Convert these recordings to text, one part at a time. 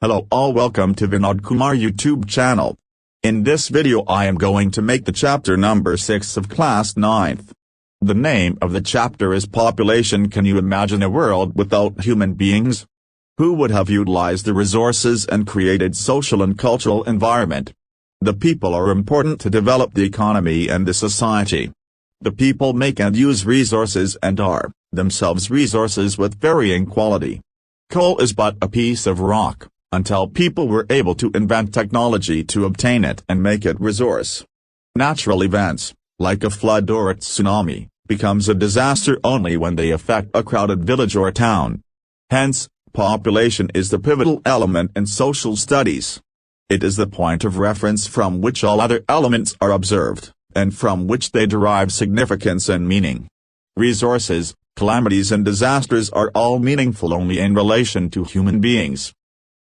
Hello all, welcome to Vinod Kumar YouTube channel. In this video I am going to make the chapter number 6 of class 9th. The name of the chapter is Population. Can you imagine a world without human beings? Who would have utilized the resources and created social and cultural environment? The people are important to develop the economy and the society. The people make and use resources and are, themselves, resources with varying quality. Coal is but a piece of rock, until people were able to invent technology to obtain it and make it resource. Natural events, like a flood or a tsunami, becomes a disaster only when they affect a crowded village or town. Hence, population is the pivotal element in social studies. It is the point of reference from which all other elements are observed, and from which they derive significance and meaning. Resources, calamities and disasters are all meaningful only in relation to human beings.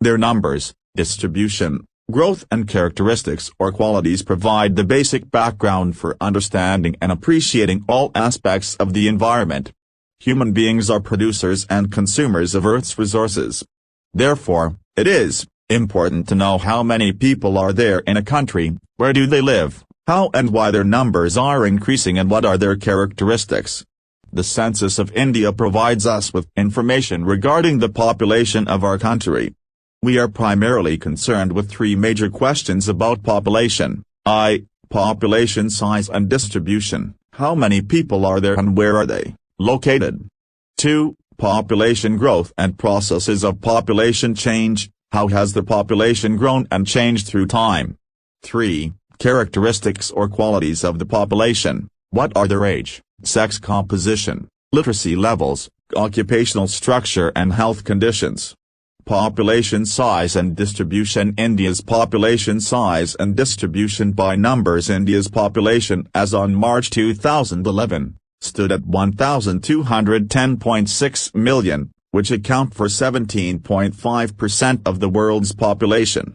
Their numbers, distribution, growth and characteristics or qualities provide the basic background for understanding and appreciating all aspects of the environment. Human beings are producers and consumers of Earth's resources. Therefore, it is important to know how many people are there in a country, where do they live, how and why their numbers are increasing, and what are their characteristics. The census of India provides us with information regarding the population of our country. We are primarily concerned with three major questions about population: I. Population size and distribution, how many people are there and where are they located? 2. Population growth and processes of population change, how has the population grown and changed through time? 3. Characteristics or qualities of the population, what are their age, sex composition, literacy levels, occupational structure and health conditions. Population size and distribution. India's population size and distribution by numbers. India's population as on March 2011, stood at 1,210.6 million, which account for 17.5% of the world's population.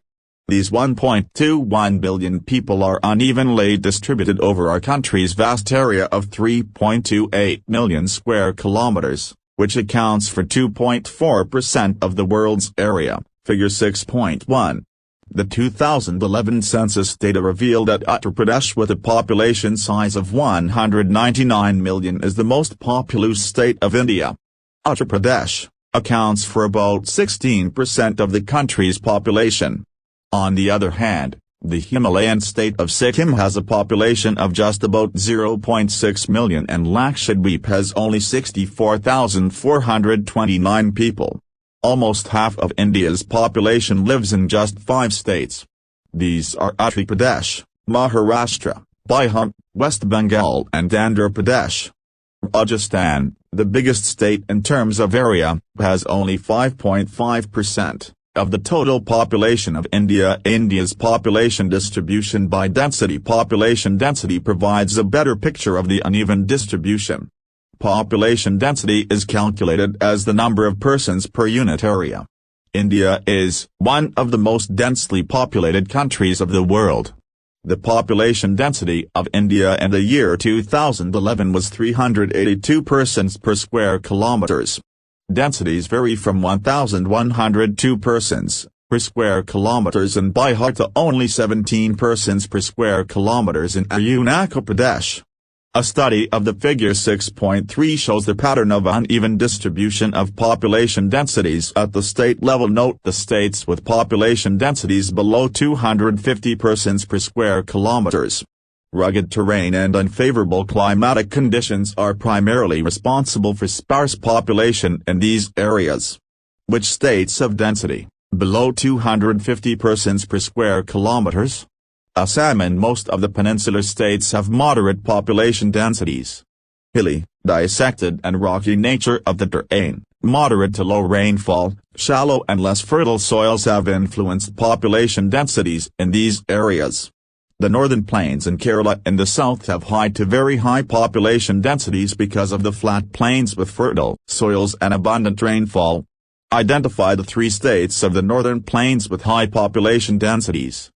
These 1.21 billion people are unevenly distributed over our country's vast area of 3.28 million square kilometers, which accounts for 2.4% of the world's area, figure 6.1. The 2011 census data revealed that Uttar Pradesh, with a population size of 199 million, is the most populous state of India. Uttar Pradesh accounts for about 16% of the country's population. On the other hand, the Himalayan state of Sikkim has a population of just about 0.6 million and Lakshadweep has only 64,429 people. Almost half of India's population lives in just 5 states. These are Uttar Pradesh, Maharashtra, Bihar, West Bengal and Andhra Pradesh. Rajasthan, the biggest state in terms of area, has only 5.5% of the total population of India. India's population distribution by density. Population density provides a better picture of the uneven distribution. Population density is calculated as the number of persons per unit area. India is one of the most densely populated countries of the world. The population density of India in the year 2011 was 382 persons per square kilometers. Densities vary from 1,102 persons per square kilometers in Bihar to only 17 persons per square kilometers in Arunachal Pradesh. A study of the figure 6.3 shows the pattern of uneven distribution of population densities at the state level. Note the states with population densities below 250 persons per square kilometers. Rugged terrain and unfavorable climatic conditions are primarily responsible for sparse population in these areas. Which states have density below 250 persons per square kilometers? Assam and most of the peninsular states have moderate population densities. Hilly, dissected and rocky nature of the terrain, moderate to low rainfall, shallow and less fertile soils have influenced population densities in these areas. The northern plains and Kerala in the south have high to very high population densities because of the flat plains with fertile soils and abundant rainfall. Identify the 3 states of the northern plains with high population densities.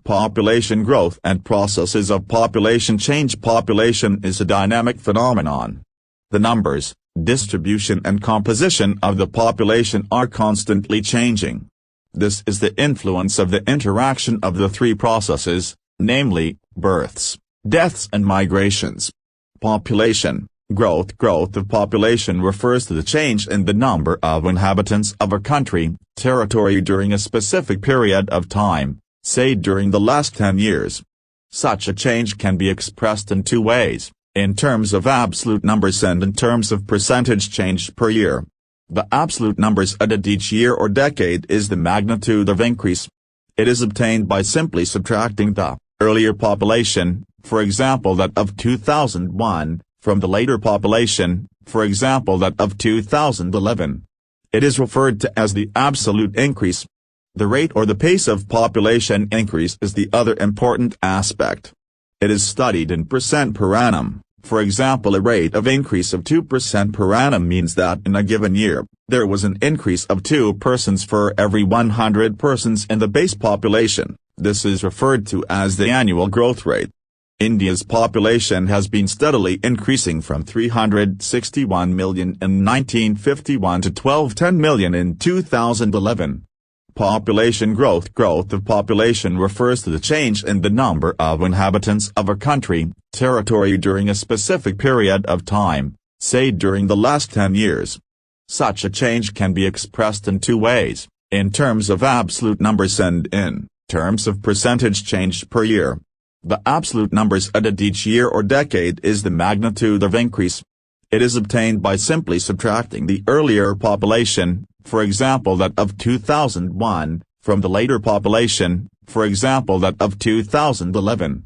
Population growth and processes of population change. Population is a dynamic phenomenon. The numbers, distribution and composition of the population are constantly changing. This is the influence of the interaction of the three processes, namely, births, deaths and migrations. Population growth. Growth of population refers to the change in the number of inhabitants of a country, territory during a specific period of time, say during the last 10 years. Such a change can be expressed in two ways, in terms of absolute numbers and in terms of percentage change per year. The absolute numbers added each year or decade is the magnitude of increase. It is obtained by simply subtracting the earlier population, for example that of 2001, from the later population, for example that of 2011. It is referred to as the absolute increase. The rate or the pace of population increase is the other important aspect. It is studied in percent per annum. For example, a rate of increase of 2% per annum means that in a given year, there was an increase of 2 persons for every 100 persons in the base population. This is referred to as the annual growth rate. India's population has been steadily increasing from 361 million in 1951 to 1210 million in 2011. Population growth. Growth of population refers to the change in the number of inhabitants of a country, territory during a specific period of time, say during the last 10 years. Such a change can be expressed in two ways, in terms of absolute numbers and in terms of percentage change per year. The absolute numbers added each year or decade is the magnitude of increase. It is obtained by simply subtracting the earlier population, for example that of 2001, from the later population, for example that of 2011.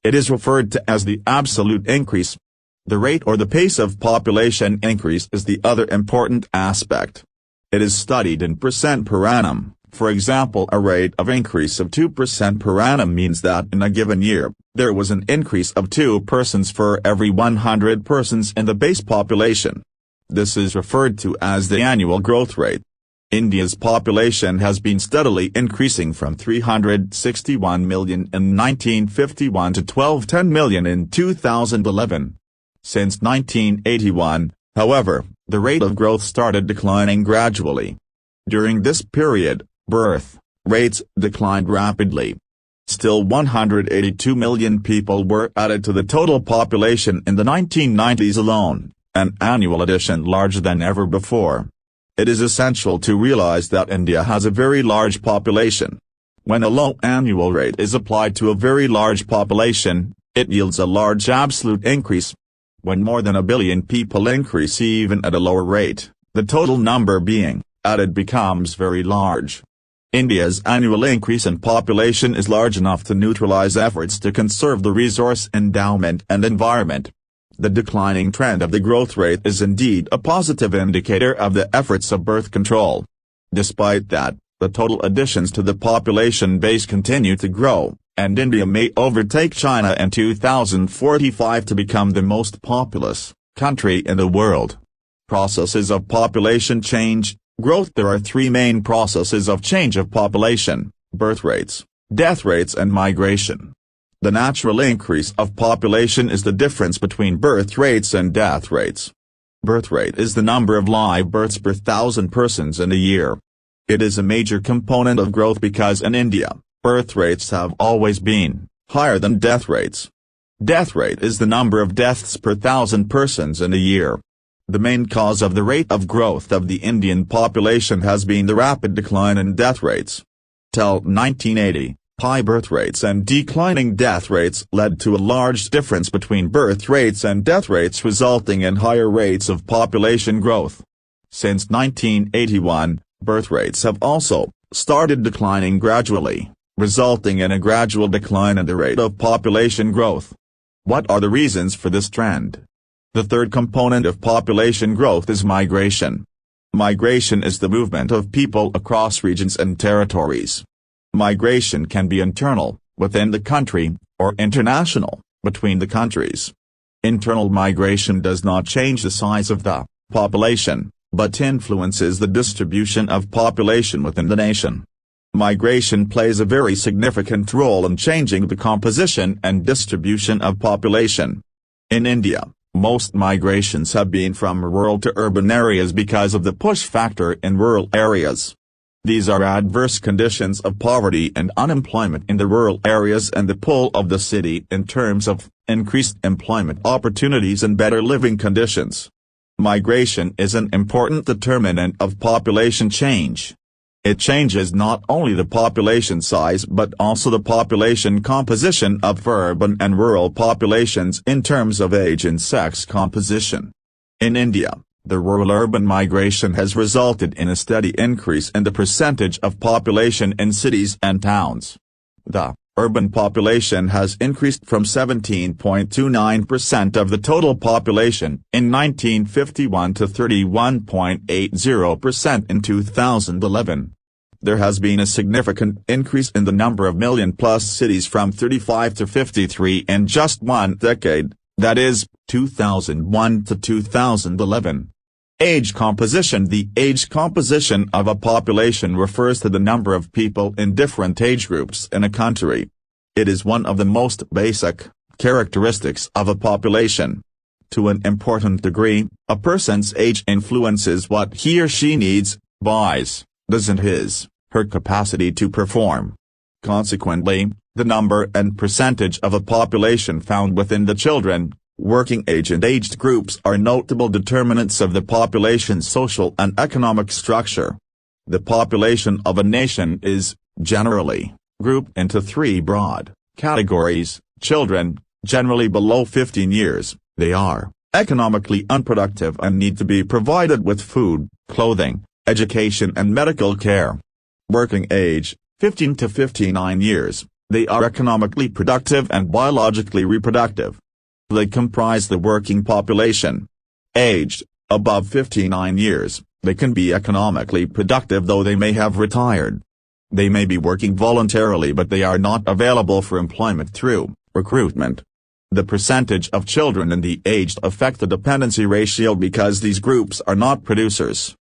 It is referred to as the absolute increase. The rate or the pace of population increase is the other important aspect. It is studied in percent per annum. For example, a rate of increase of 2% per annum means that in a given year, there was an increase of 2 persons for every 100 persons in the base population. This is referred to as the annual growth rate. India's population has been steadily increasing from 361 million in 1951 to 1210 million in 2011. Since 1981, however, the rate of growth started declining gradually. During this period, birth rates declined rapidly. Still 182 million people were added to the total population in the 1990s alone, an annual addition larger than ever before. It is essential to realize that India has a very large population. When a low annual rate is applied to a very large population, it yields a large absolute increase. When more than a billion people increase even at a lower rate, the total number being added becomes very large. India's annual increase in population is large enough to neutralize efforts to conserve the resource endowment and environment. The declining trend of the growth rate is indeed a positive indicator of the efforts of birth control. Despite that, the total additions to the population base continue to grow, and India may overtake China in 2045 to become the most populous country in the world. Processes of population change. Growth. There are three main processes of change of population: birth rates, death rates and migration. The natural increase of population is the difference between birth rates and death rates. Birth rate is the number of live births per 1,000 persons in a year. It is a major component of growth because in India, birth rates have always been higher than death rates. Death rate is the number of deaths per 1,000 persons in a year. The main cause of the rate of growth of the Indian population has been the rapid decline in death rates. Till 1980, high birth rates and declining death rates led to a large difference between birth rates and death rates, resulting in higher rates of population growth. Since 1981, birth rates have also started declining gradually, resulting in a gradual decline in the rate of population growth. What are the reasons for this trend? The third component of population growth is migration. Migration is the movement of people across regions and territories. Migration can be internal, within the country, or international, between the countries. Internal migration does not change the size of the population, but influences the distribution of population within the nation. Migration plays a very significant role in changing the composition and distribution of population. In India, most migrations have been from rural to urban areas because of the push factor in rural areas. These are adverse conditions of poverty and unemployment in the rural areas and the pull of the city in terms of increased employment opportunities and better living conditions. Migration is an important determinant of population change. It changes not only the population size but also the population composition of urban and rural populations in terms of age and sex composition. In India, the rural-urban migration has resulted in a steady increase in the percentage of population in cities and towns. The urban population has increased from 17.29% of the total population in 1951 to 31.80% in 2011. There has been a significant increase in the number of million-plus cities from 35 to 53 in just one decade, that is, 2001 to 2011. Age composition. The age composition of a population refers to the number of people in different age groups in a country. It is one of the most basic characteristics of a population. To an important degree, a person's age influences what he or she needs, buys, does and her capacity to perform. Consequently, the number and percentage of a population found within the children, working age and aged groups are notable determinants of the population's social and economic structure. The population of a nation is, generally, grouped into three broad categories: children, generally below 15 years, they are economically unproductive and need to be provided with food, clothing, education and medical care. Working age, 15 to 59 years, they are economically productive and biologically reproductive. They comprise the working population. Aged, above 59 years, they can be economically productive though they may have retired. They may be working voluntarily but they are not available for employment through recruitment. The percentage of children in the aged affect the dependency ratio because these groups are not producers.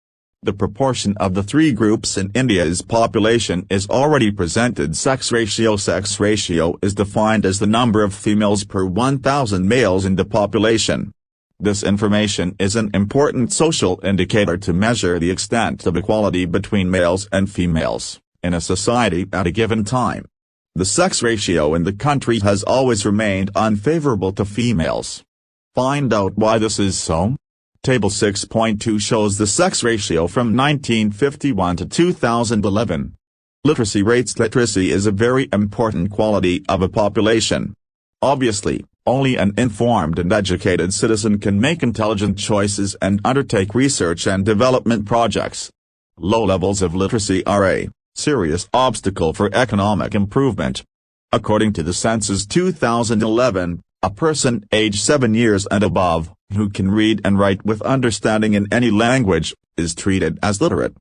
The proportion of the three groups in India's population is already presented. Sex ratio. Sex ratio is defined as the number of females per 1,000 males in the population. This information is an important social indicator to measure the extent of equality between males and females in a society at a given time. The sex ratio in the country has always remained unfavorable to females. Find out why this is so. Table 6.2 shows the sex ratio from 1951 to 2011. Literacy rates. Literacy is a very important quality of a population. Obviously, only an informed and educated citizen can make intelligent choices and undertake research and development projects. Low levels of literacy are a serious obstacle for economic improvement. According to the census 2011, a person aged 7 years and above, who can read and write with understanding in any language, is treated as literate.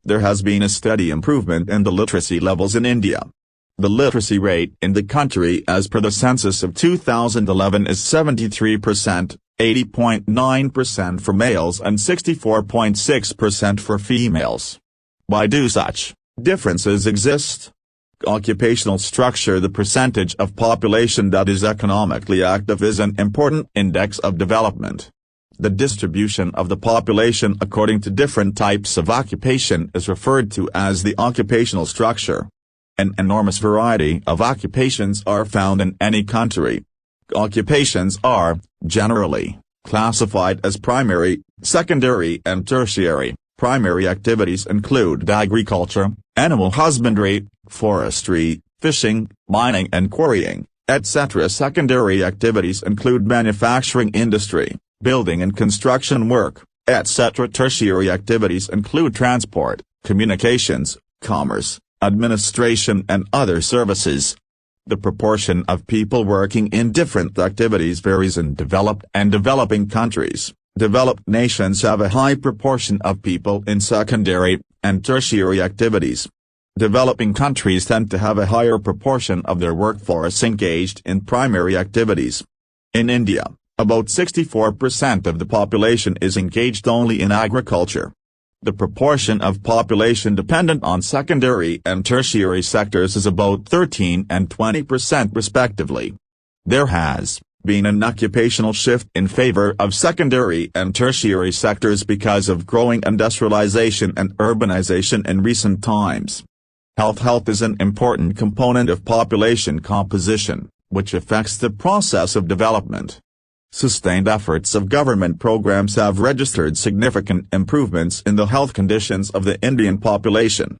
There has been a steady improvement in the literacy levels in India. The literacy rate in the country as per the census of 2011 is 73%, 80.9% for males and 64.6% for females. Why do such differences exist? Occupational structure. The percentage of population that is economically active is an important index of development. The distribution of the population according to different types of occupation is referred to as the occupational structure. An enormous variety of occupations are found in any country. Occupations are, generally, classified as primary, secondary and tertiary. Primary activities include agriculture, animal husbandry, forestry, fishing, mining and quarrying, etc. Secondary activities include manufacturing industry, building and construction work, etc. Tertiary activities include transport, communications, commerce, administration and other services. The proportion of people working in different activities varies in developed and developing countries. Developed nations have a high proportion of people in secondary and tertiary activities. Developing countries tend to have a higher proportion of their workforce engaged in primary activities. In India, about 64% of the population is engaged only in agriculture. The proportion of population dependent on secondary and tertiary sectors is about 13 and 20% respectively. There has been an occupational shift in favor of secondary and tertiary sectors because of growing industrialization and urbanization in recent times. Health is an important component of population composition, which affects the process of development. Sustained efforts of government programs have registered significant improvements in the health conditions of the Indian population.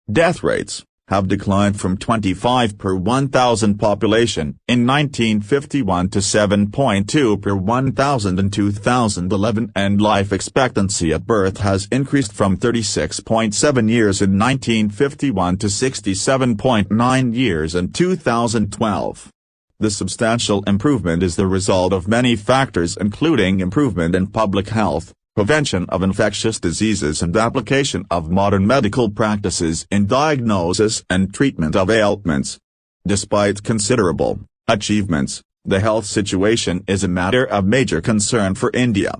Death rates have declined from 25 per 1,000 population in 1951 to 7.2 per 1,000 in 2011, and life expectancy at birth has increased from 36.7 years in 1951 to 67.9 years in 2012. This substantial improvement is the result of many factors, including improvement in public health, prevention of infectious diseases, and application of modern medical practices in diagnosis and treatment of ailments. Despite considerable achievements, the health situation is a matter of major concern for India.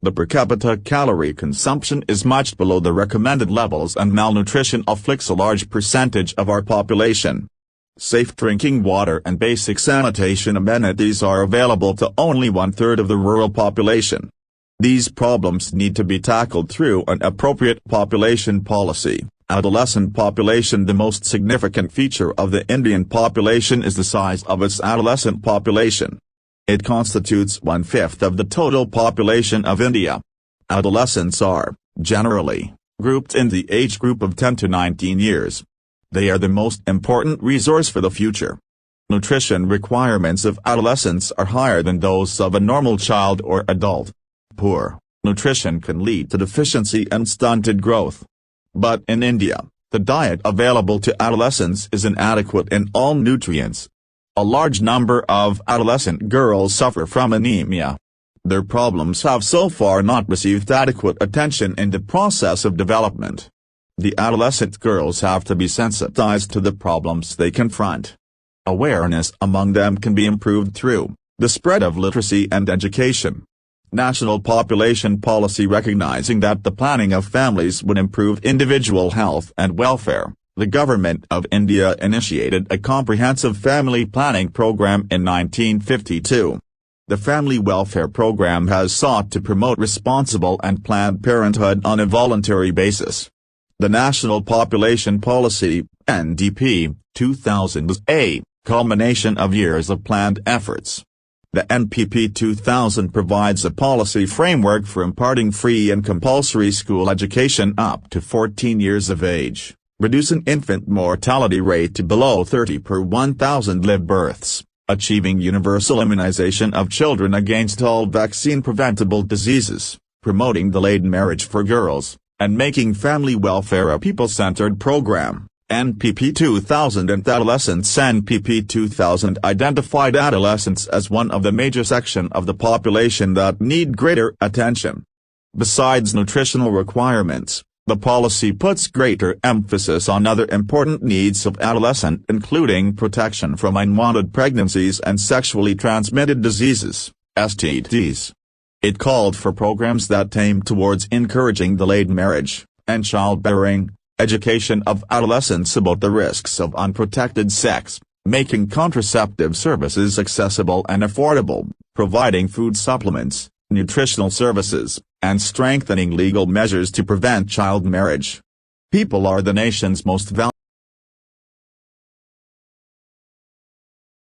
The per capita calorie consumption is much below the recommended levels, and malnutrition afflicts a large percentage of our population. Safe drinking water and basic sanitation amenities are available to only 1/3 of the rural population. These problems need to be tackled through an appropriate population policy. Adolescent population. The most significant feature of the Indian population is the size of its adolescent population. It constitutes 1/5 of the total population of India. Adolescents are, generally, grouped in the age group of 10 to 19 years. They are the most important resource for the future. Nutrition requirements of adolescents are higher than those of a normal child or adult. Poor nutrition can lead to deficiency and stunted growth. But in India, the diet available to adolescents is inadequate in all nutrients. A large number of adolescent girls suffer from anemia. Their problems have so far not received adequate attention in the process of development. The adolescent girls have to be sensitized to the problems they confront. Awareness among them can be improved through the spread of literacy and education. National population policy. Recognizing that the planning of families would improve individual health and welfare, the Government of India initiated a comprehensive family planning program in 1952. The Family Welfare Program has sought to promote responsible and planned parenthood on a voluntary basis. The National Population Policy, NDP, 2000 is a culmination of years of planned efforts. The NPP 2000 provides a policy framework for imparting free and compulsory school education up to 14 years of age, reducing infant mortality rate to below 30 per 1,000 live births, achieving universal immunization of children against all vaccine-preventable diseases, promoting delayed marriage for girls, and making family welfare a people-centered program. NPP 2000 and Adolescents. NPP 2000 identified adolescents as one of the major sections of the population that need greater attention. Besides nutritional requirements, the policy puts greater emphasis on other important needs of adolescents, including protection from unwanted pregnancies and sexually transmitted diseases, STDs. It called for programs that aim towards encouraging delayed marriage and childbearing, education of adolescents about the risks of unprotected sex, making contraceptive services accessible and affordable, providing food supplements, nutritional services, and strengthening legal measures to prevent child marriage. People are the nation's most valuable